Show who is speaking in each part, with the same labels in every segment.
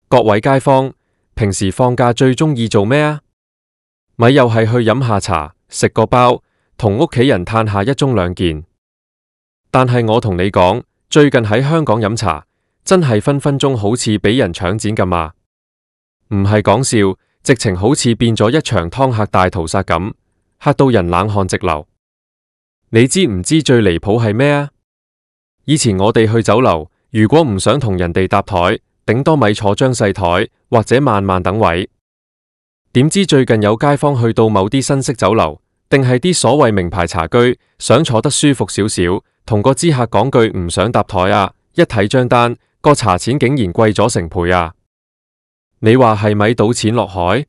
Speaker 1: 各位街坊，平時放假最鍾意做咩啊？咪又係去飲下茶，食個包，同屋企人嘆下一盅兩件。但係我同你講，最近喺香港飲茶，真係分分鐘好似俾人搶剪咁啊！唔係講笑，直情好似變咗一場湯客大屠殺咁，嚇到人冷汗直流。你知唔知最離譜係咩啊？以前我哋去酒樓，如果唔想同人哋搭台，頂多咪坐張細台或者慢慢等位。點知最近有街坊去到某啲新式酒樓，定係啲所謂名牌茶居，想坐得舒服少少，同個知客講句唔想搭台啊，一睇張單，個茶錢竟然貴咗成倍啊！你話係咪賭錢落海？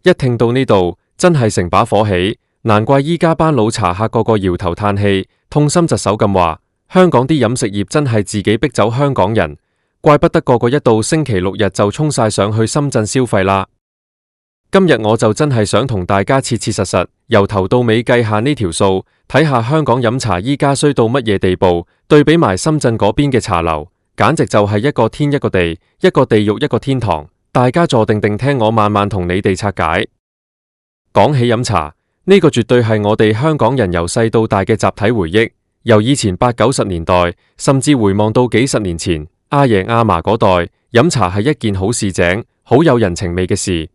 Speaker 1: 一聽到呢度，真係成把火起，難怪依家班老茶客個個搖頭嘆氣，痛心疾首咁話，香港啲飲食業真係自己逼走香港人。怪不得個個一到星期六日就衝晒上去深圳消費啦。今日我就真係想同大家切切實實由頭到尾計下呢條數，睇下香港飲茶依家衰到乜嘢地步，對比埋深圳嗰邊嘅茶樓，簡直就係一個天一個地，一個地獄一個天堂。大家坐定定聽我慢慢同你哋拆解。講起飲茶，呢個絕對係我哋香港人由細到大嘅集體回憶，由以前80、90年代，甚至回望到幾十年前。阿爺阿嫲嗰代飲茶係一件好市井、好有人情味嘅事。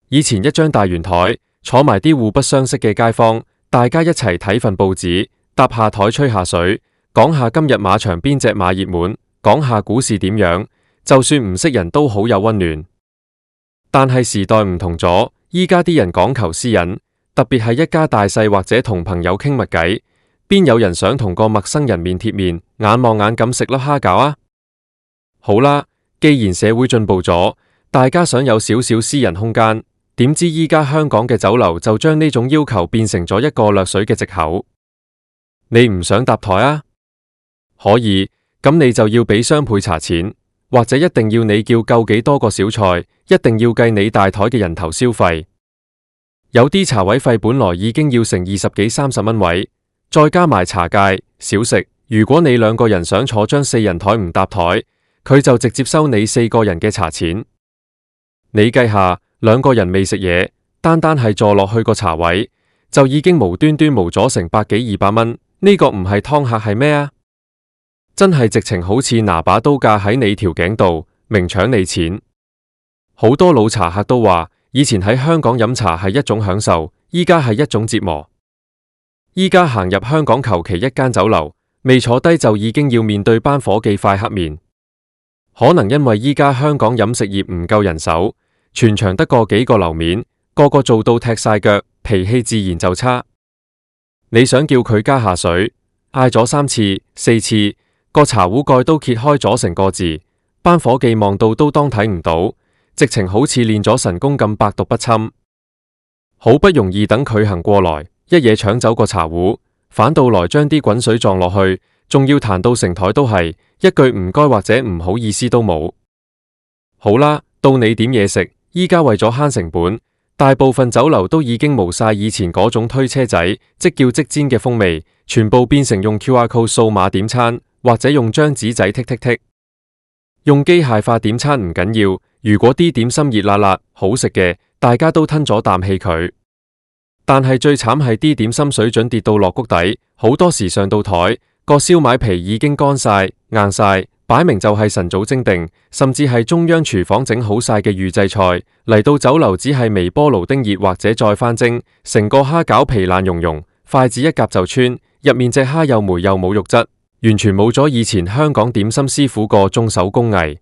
Speaker 1: 以前一張大圓台，坐埋啲互不相識嘅街坊，大家一齊睇份報紙，搭下台吹下水，講下今日馬場邊隻馬熱門，講下股市點樣，就算唔識人都好有溫暖。但係時代唔同咗，依家啲人講求私隱，特別係一家大細或者同朋友傾密偈，邊有人想同個陌生人面貼面、眼望眼咁食粒蝦餃啊？好啦，既然社會進步咗，大家想有少少私人空間，點知依家香港嘅酒樓就將呢種要求變成咗一個掠水嘅藉口。你唔想搭台啊？可以，咁你就要俾雙倍茶錢，或者一定要你叫夠幾多個小菜，一定要計你大台嘅人頭消費。有啲茶位費本來已經要成20幾30蚊位，再加埋茶芥、小食，如果你兩個人想坐張4人台唔搭台，佢就直接收你4個人嘅茶錢。你計下，兩個人未食嘢，單單係坐落去個茶位，就已經無端端無咗成100幾200蚊。呢個唔係湯客係咩啊？真係直情好似拿把刀架喺你條頸度，明搶你錢。好多老茶客都話，以前喺香港飲茶係一種享受，依家係一種折磨。依家行入香港求其一間酒樓，未坐低就已經要面對班伙計塊黑面。可能因為依家香港飲食業唔夠人手，全場得個幾個樓面，個個做到踢晒腳，脾氣自然就差。你想叫佢加下水，嗌咗3次、4次，個茶壺蓋都揭開咗成個字，班伙計望到都當睇唔到，直情好似練咗神功咁百毒不侵。好不容易等佢行過來，一嘢搶走個茶壺，反到來將啲滾水撞落去，仲要彈到成台都係，一句唔該或者唔好意思都冇。好啦，到你點嘢食，依家為咗慳成本，大部分酒樓都已經冇晒以前嗰種推車仔即叫即煎嘅風味，全部變成用 QR code 掃碼點餐，或者用張紙仔剔剔剔。用機械化點餐唔緊要，如果啲點心熱辣辣好食嘅，大家都吞咗啖氣佢。但係最慘係啲點心水準跌到落谷底，好多時上到台，個燒賣皮已經乾晒硬晒，擺明就係晨早蒸定，甚至係中央廚房整好晒嘅預製菜，嚟到酒樓只係微波爐叮熱或者再翻蒸，成個蝦餃皮爛溶溶，筷子一夾就穿，入面隻蝦又霉又冇肉質，完全冇咗以前香港點心師傅個中手工藝。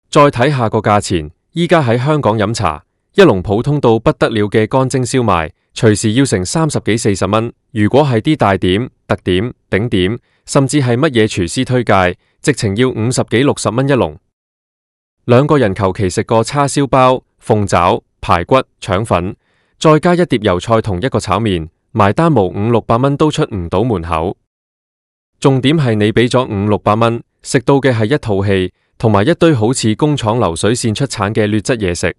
Speaker 1: 再睇下個價錢，依家喺香港飲茶，一籠普通到不得了嘅乾蒸燒賣，隨時要成30幾40蚊。如果係啲大點、特點、頂點，甚至係乜嘢廚師推介，直情要50幾60蚊一籠。兩個人求其食個叉燒包、鳳爪、排骨、腸粉，再加一碟油菜同一個炒麵，埋單無5、600蚊都出唔到門口。重點係你俾咗5、600蚊，食到嘅係一套戲，同埋一堆好似工廠流水線出產嘅劣質嘢食。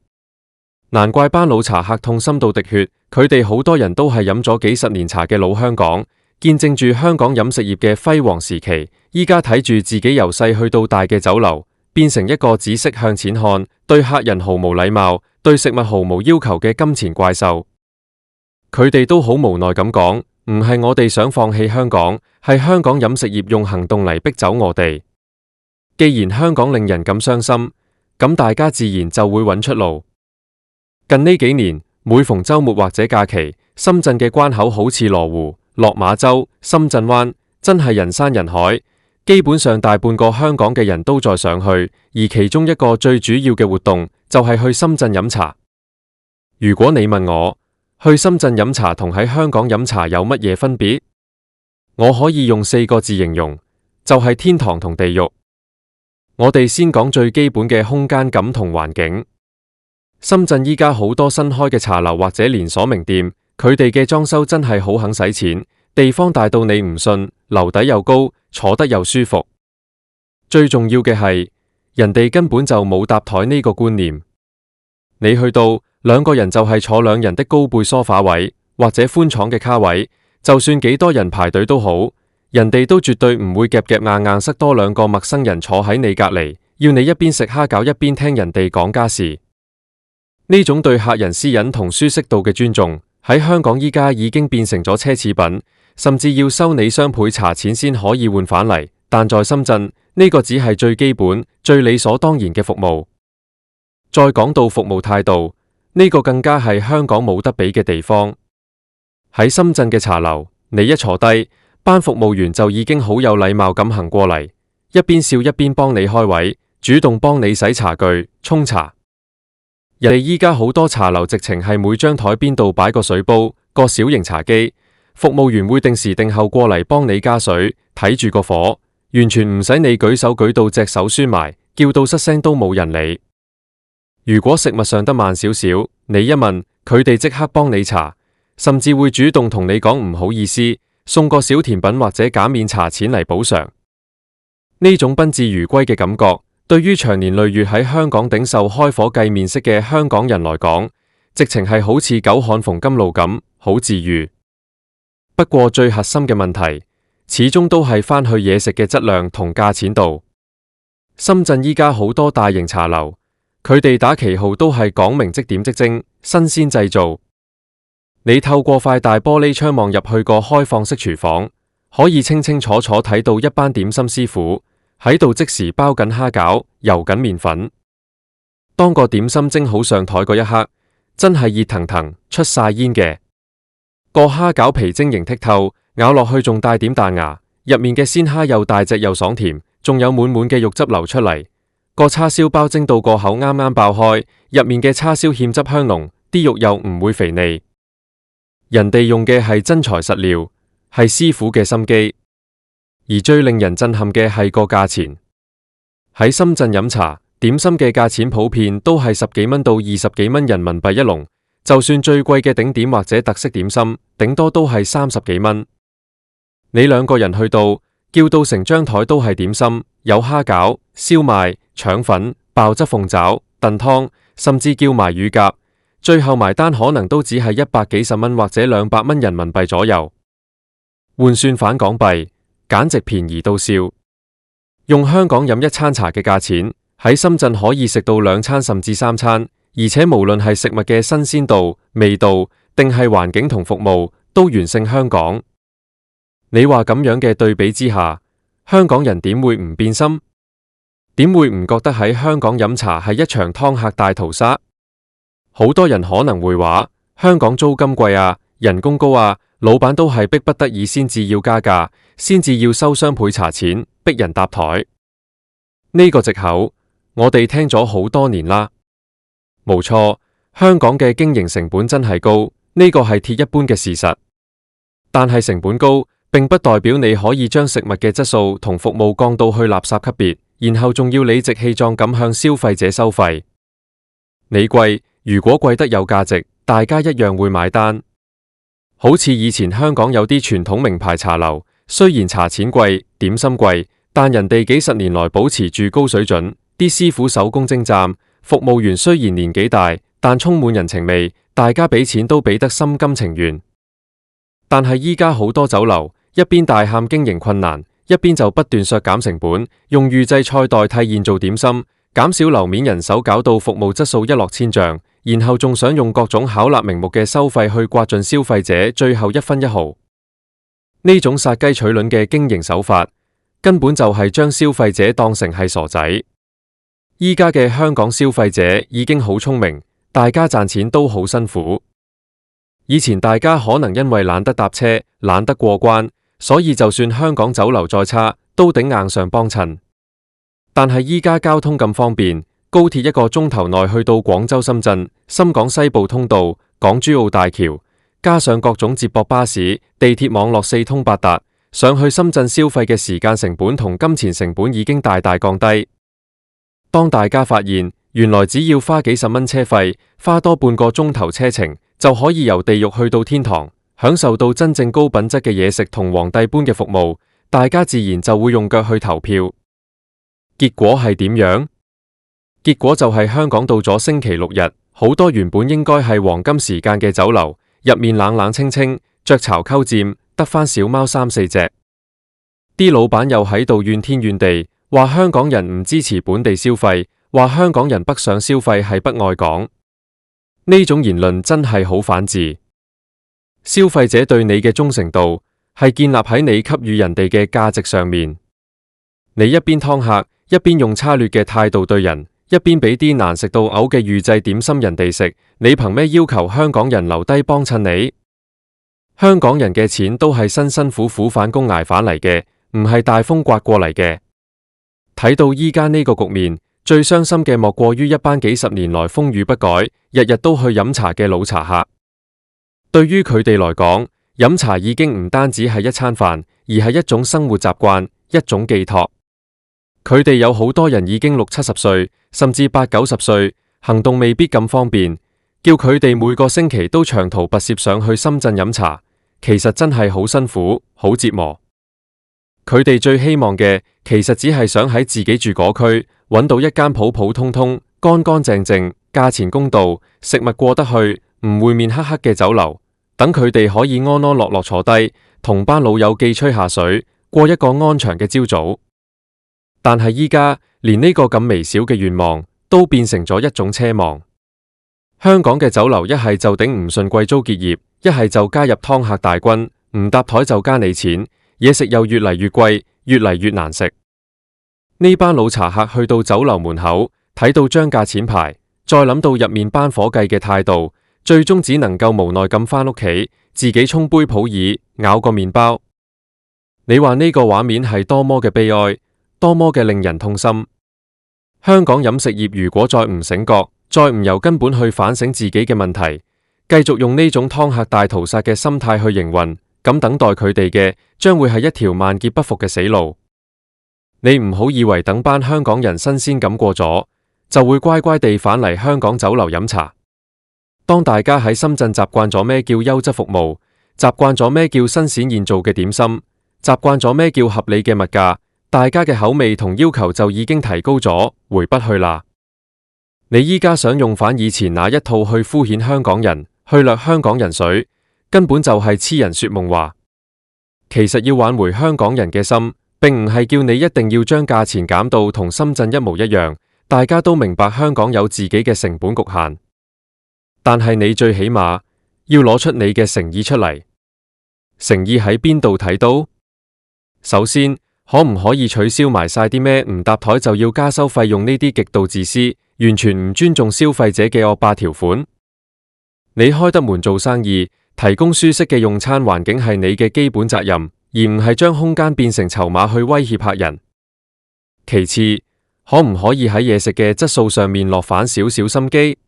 Speaker 1: 難怪班老茶客痛心到滴血，佢哋好多人都係飲咗幾十年茶嘅老香港，見證住香港飲食業嘅輝煌時期。依家睇住自己由細去到大嘅酒樓，變成一個只識向錢看、對客人毫無禮貌、對食物毫無要求嘅金錢怪獸。佢哋都好無奈咁講，唔係我哋想放棄香港，係香港飲食業用行動嚟逼走我哋。既然香港令人咁傷心，咁大家自然就會揾出路。近呢幾年，每逢週末或者假期，深圳嘅關口好似羅湖、落馬洲、深圳灣，真係人山人海。基本上大半個香港嘅人都在上去，而其中一個最主要嘅活動就係去深圳飲茶。如果你問我，去深圳飲茶同喺香港飲茶有乜嘢分別？我可以用4個字形容，就係天堂同地獄。我哋先講最基本嘅空間感同環境。深圳依家好多新開嘅茶樓或者連鎖名店，佢哋嘅裝修真係好肯使錢，地方大到你唔信，樓底又高，坐得又舒服。最重要嘅係，人哋根本就冇搭台呢個觀念。你去到2個人就係坐2人的高背梳化位，或者寬敞嘅卡位，就算幾多人排隊都好，人哋都絕對唔會夾夾硬硬塞多2個陌生人坐喺你隔籬，要你一邊食蝦餃一邊聽人哋講家事。呢種對客人私隱同舒適度嘅尊重，喺香港依家已經變成咗奢侈品，甚至要收你雙倍茶錢先可以換返嚟。但在深圳，呢個只係最基本、最理所當然嘅服務。再講到服務態度，呢個更加係香港冇得比嘅地方。喺深圳嘅茶樓，你一坐低，班服務員就已經好有禮貌咁行過嚟，一邊笑一邊幫你開位，主動幫你洗茶具、沖茶。人哋依家好多茶樓直情係每張台邊度擺個水煲、個小型茶幾，服務員會定時定候過嚟幫你加水，睇住個火，完全唔使你舉手舉到隻手酸埋，叫到失聲都冇人理。如果食物上得慢少少，你一問，佢哋即刻幫你查，甚至會主動同你講唔好意思，送個小甜品或者減免茶錢嚟補償。呢種賓至如歸嘅感覺，對於長年累月喺香港頂受開火計面色嘅香港人來講，直情係好似久旱逢甘露咁，好治癒。不過最核心嘅問題，始終都係返去嘢食嘅質量同價錢度。深圳依家好多大型茶樓，佢哋打旗號都係講明即點即蒸，新鮮製造。你透過塊大玻璃窗望入去個開放式廚房，可以清清楚楚睇到一班點心師傅喺度即時包緊蝦餃、揉緊麵粉。當個點心蒸好上台嗰一刻，真係熱騰騰出晒煙嘅。個蝦餃皮晶瑩剔透，咬落去仲帶點彈牙，入面嘅鮮蝦又大隻又爽甜，仲有滿滿嘅肉汁流出嚟。個叉燒包蒸到個口啱啱爆開，入面嘅叉燒芡汁香濃，啲肉又唔會肥膩。人哋用嘅係真材實料，係師傅嘅心機。而最令人震撼嘅係個價錢。喺深圳飲茶，點心嘅價錢普遍都係10幾蚊到20幾蚊人民幣一籠，就算最貴嘅頂點或者特色點心，頂多都係30幾蚊。你2個人去到，叫到成張台都係點心，有蝦餃、燒賣、腸粉、鮑汁鳳爪、燉湯，甚至叫埋乳鴿，最後埋單可能都只係100幾十蚊或者200蚊人民幣左右。換算返港幣，簡直便宜到笑。用香港飲一餐茶嘅價錢，喺深圳可以食到2餐甚至3餐，而且無論係食物嘅新鮮度、味道，定係環境同服務，都完勝香港。你話咁樣嘅對比之下，香港人點會唔變心？點會唔覺得喺香港飲茶係一場劏客大屠殺？好多人可能會話，香港租金貴啊，人工高啊，老闆都係逼不得已先至要加價，先至要收雙倍茶錢，逼人搭台。呢個藉口，我哋聽咗好多年啦。冇錯，香港嘅經營成本真係高，呢個係鐵一般嘅事實。但係成本高，並不代表你可以將食物嘅質素同服務降到去垃圾級別，然後仲要理直氣壯咁向消費者收費。你貴，如果貴得有價值，大家一樣會買單。好似以前香港有啲傳統名牌茶樓，雖然茶錢貴、點心貴，但人哋幾十年來保持住高水準，啲師傅手工精湛，服務員雖然年紀大，但充滿人情味，大家俾錢都俾得心甘情願。但係依家好多酒樓，一邊大喊經營困難，一邊就不斷削減成本，用預製菜代替現做點心，減少樓面人手，搞到服務質素一落千丈，然後仲想用各種巧立名目嘅收費去刮盡消費者最後一分一毫。呢種殺雞取卵嘅經營手法，根本就係將消費者當成係傻仔。依家嘅香港消費者已經好聰明，大家賺錢都好辛苦。以前大家可能因為懶得搭車，懶得過關，所以就算香港酒樓再差，都頂硬上幫襯。但係依家交通咁方便，高鐵1個鐘頭內去到廣州、深圳、深港西部通道、港珠澳大橋，加上各種接駁巴士、地鐵網絡四通八達，上去深圳消費嘅時間成本同金錢成本已經大大降低。當大家發現原來只要花幾十蚊車費，花多半個鐘頭車程，就可以由地獄去到天堂，享受到真正高品質嘅嘢食同皇帝般嘅服務，大家自然就會用腳去投票。結果係點樣？結果就係香港到咗星期六日，好多原本應該係黃金時間嘅酒樓，入面冷冷清清，雀巢鳩佔，得返小貓3、4隻。啲老闆又喺度怨天怨地，話香港人唔支持本地消費，話香港人北上消費係不愛港。呢種言論真係好反智。消費者對你嘅忠誠度係建立喺你給予人哋嘅價值上面。你一邊劏客，一邊用差劣嘅態度對人，一邊俾啲難食到嘔嘅預製點心人哋食，你憑咩要求香港人留低幫襯你？香港人嘅錢都係辛辛苦苦返工捱返嚟嘅，唔係大風刮過嚟嘅。睇到依家呢個局面，最傷心嘅莫過於一班幾十年來風雨不改，日日都去飲茶嘅老茶客。對於佢哋來講，飲茶已經唔單止係一餐飯，而係一種生活習慣，一種寄託。佢哋有好多人已經60、70歲，甚至80、90歲，行動未必咁方便，叫佢哋每個星期都長途跋涉上去深圳飲茶，其實真係好辛苦，好折磨。佢哋最希望嘅，其實只係想喺自己住嗰區揾到一間普普通通、乾乾淨淨、價錢公道、食物過得去、唔會面黑黑嘅酒樓，等佢哋可以安安樂樂坐低，同班老友記吹下水，過一個安詳嘅朝早。但係依家連呢個咁微小嘅願望都變成咗一種奢望。香港嘅酒樓一係就頂唔順貴租結業，一係就加入劏客大軍，唔搭台就加你錢，嘢食又越嚟越貴，越嚟越難食。呢班老茶客去到酒樓門口，睇到張價錢牌，再諗到入面班伙計嘅態度，最終只能夠無奈咁返屋企，自己沖杯普洱，咬個麵包。你話呢個畫面係多麼嘅悲哀，多麼嘅令人痛心。香港飲食業如果再唔醒覺，再唔由根本去反省自己嘅問題，繼續用呢種劏客大屠殺嘅心態去營運，咁等待佢哋嘅將會係一條萬劫不復嘅死路。你唔好以為等班香港人新鮮感過咗，就會乖乖地返嚟香港酒樓飲茶。當大家喺深圳習慣咗咩叫優質服務，習慣咗咩叫新鮮現做嘅點心，習慣咗咩叫合理嘅物價，大家嘅口味同要求就已經提高咗，回不去啦。你依家想用返以前那一套去敷衍香港人，去掠香港人水，根本就係痴人說夢話。其實要挽回香港人嘅心，並唔係叫你一定要將價錢減到同深圳一模一樣，大家都明白香港有自己嘅成本局限，但係你最起碼要攞出你嘅誠意出嚟。誠意喺邊度睇到？首先，可唔可以取消埋晒啲咩唔搭台就要加收費用呢啲極度自私、完全唔尊重消費者嘅惡霸條款？你開得門做生意，提供舒適嘅用餐環境係你嘅基本責任，而唔係將空間變成籌碼去威脅客人。其次，可唔可以喺嘢食嘅質素上面落返少少心機？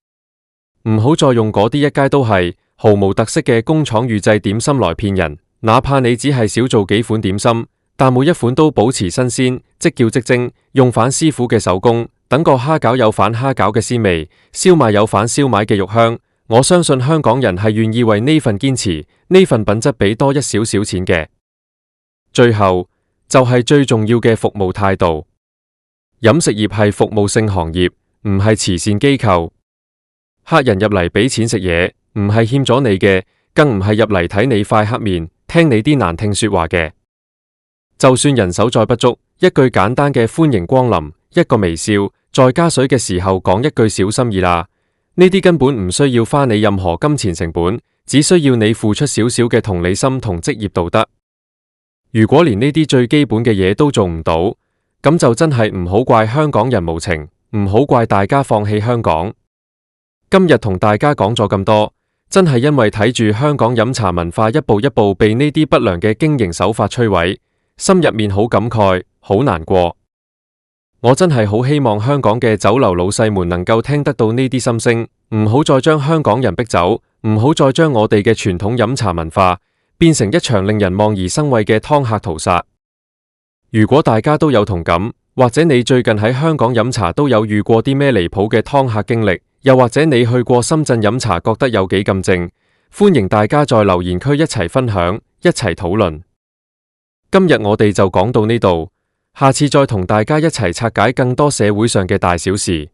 Speaker 1: 唔好再用嗰啲一街都係毫無特色嘅工廠預製點心來騙人，哪怕你只係少做幾款點心，但每一款都保持新鮮，即叫即蒸，用返師傅嘅手工，等個蝦餃有返蝦餃嘅鮮味，燒賣有返燒賣嘅肉香。我相信香港人係願意為呢份堅持、呢份品質俾多一少少錢嘅。最後就係最重要嘅服務態度。飲食業係服務性行業，唔係慈善機構。客人入嚟俾錢食嘢，唔係欠咗你嘅，更唔係入嚟睇你塊黑面，聽你啲難聽說話嘅。就算人手再不足，一句簡單嘅歡迎光臨，一個微笑，再加水嘅時候講一句小心意啦，呢啲根本唔需要花你任何金錢成本，只需要你付出少少嘅同理心同職業道德。如果連呢啲最基本嘅嘢都做唔到，咁就真係唔好怪香港人無情，唔好怪大家放棄香港。今日同大家講咗咁多，真係因為睇住香港飲茶文化一步一步被呢啲不良嘅經營手法摧毀，心入面好感慨，好難過。我真係好希望香港嘅酒樓老細們能夠聽得到呢啲心聲，唔好再將香港人逼走，唔好再將我哋嘅傳統飲茶文化變成一場令人望而生畏嘅湯客屠殺。如果大家都有同感，或者你最近喺香港飲茶都有遇過啲咩離譜嘅湯客經歷，又或者你去過深圳飲茶覺得有幾咁正，歡迎大家在留言區一齊分享，一齊討論。今日我哋就講到呢度，下次再同大家一齊拆解更多社會上嘅大小事。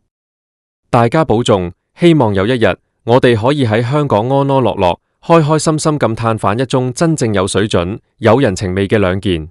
Speaker 1: 大家保重，希望有一日我哋可以喺香港安安樂樂、開開心心咁嘆飯一盅真正有水準、有人情味嘅兩件。